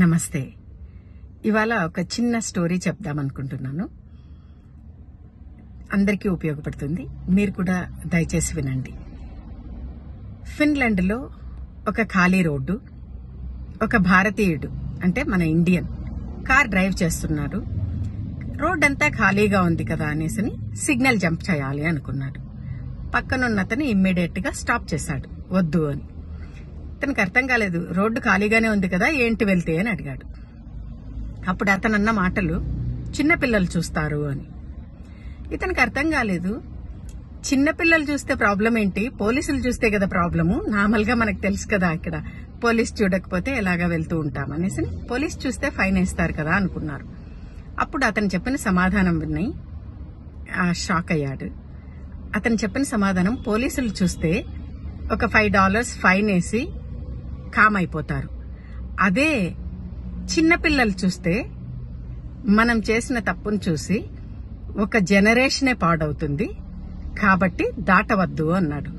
నమస్తే. ఇవాళ ఒక చిన్న స్టోరీ చెప్దామనుకుంటున్నాను. అందరికీ ఉపయోగపడుతుంది. మీరు కూడా దయచేసి వినండి. ఫిన్లాండ్లో ఒక ఖాళీ రోడ్డు, ఒక భారతీయుడు అంటే మన ఇండియన్ కార్ డ్రైవ్ చేస్తున్నారు. రోడ్ అంతా ఖాళీగా ఉంది కదా అనేసి సిగ్నల్ జంప్ చేయాలి అనుకున్నాడు. పక్కనున్న అతను ఇమ్మీడియట్ గా స్టాప్ చేశాడు, వద్దు అని. ఇతనికి అర్థం కాలేదు, రోడ్డు ఖాళీగానే ఉంది కదా, ఏంటి వెళ్తే అని అడిగాడు. అప్పుడు అతను అన్న మాటలు చిన్నపిల్లలు చూస్తారు అని. ఇతనికి అర్థం కాలేదు, చిన్నపిల్లలు చూస్తే ప్రాబ్లం ఏంటి, పోలీసులు చూస్తే కదా ప్రాబ్లము. నార్మల్ గా మనకు తెలుసు కదా, ఇక్కడ పోలీస్ చూడకపోతే ఎలాగా వెళ్తూ ఉంటాం అనేసి పోలీస్ చూస్తే ఫైన్ వేస్తారు కదా అనుకున్నారు. అప్పుడు అతను చెప్పిన సమాధానం విని షాక్ అయ్యాడు. అతను చెప్పిన సమాధానం, పోలీసులు చూస్తే ఒక $5 ఫైన్ వేసి కామ్ అయిపోతారు. అదే చిన్నపిల్లలు చూస్తే మనం చేసిన తప్పును చూసి ఒక జనరేషనే పాడవుతుంది, కాబట్టి దాటవద్దు అన్నాడు.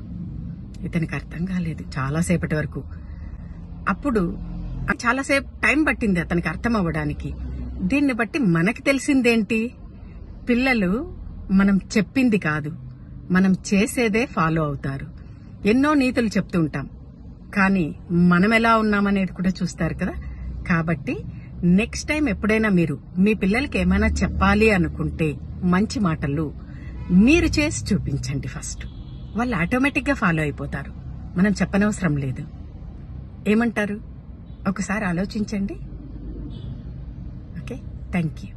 ఇతనికి అర్థం కాలేదు చాలాసేపటి వరకు. అప్పుడు చాలాసేపు టైం పట్టింది అతనికి అర్థం అవ్వడానికి. దీన్ని బట్టి మనకి తెలిసిందేంటి, పిల్లలు మనం చెప్పింది కాదు, మనం చేసేదే ఫాలో అవుతారు. ఎన్నో నీతులు చెప్తూ ఉంటాం, కానీ మనం ఎలా ఉన్నామనేది కూడా చూస్తారు కదా. కాబట్టి నెక్స్ట్ టైం ఎప్పుడైనా మీరు మీ పిల్లలకి ఏమైనా చెప్పాలి అనుకుంటే మంచి మాటలు మీరు చేసి చూపించండి. ఫస్ట్ వాళ్ళు ఆటోమేటిక్ గా ఫాలో అయిపోతారు, మనం చెప్పనవసరం లేదు. ఏమంటారు, ఒకసారి ఆలోచించండి. Okay, thank you.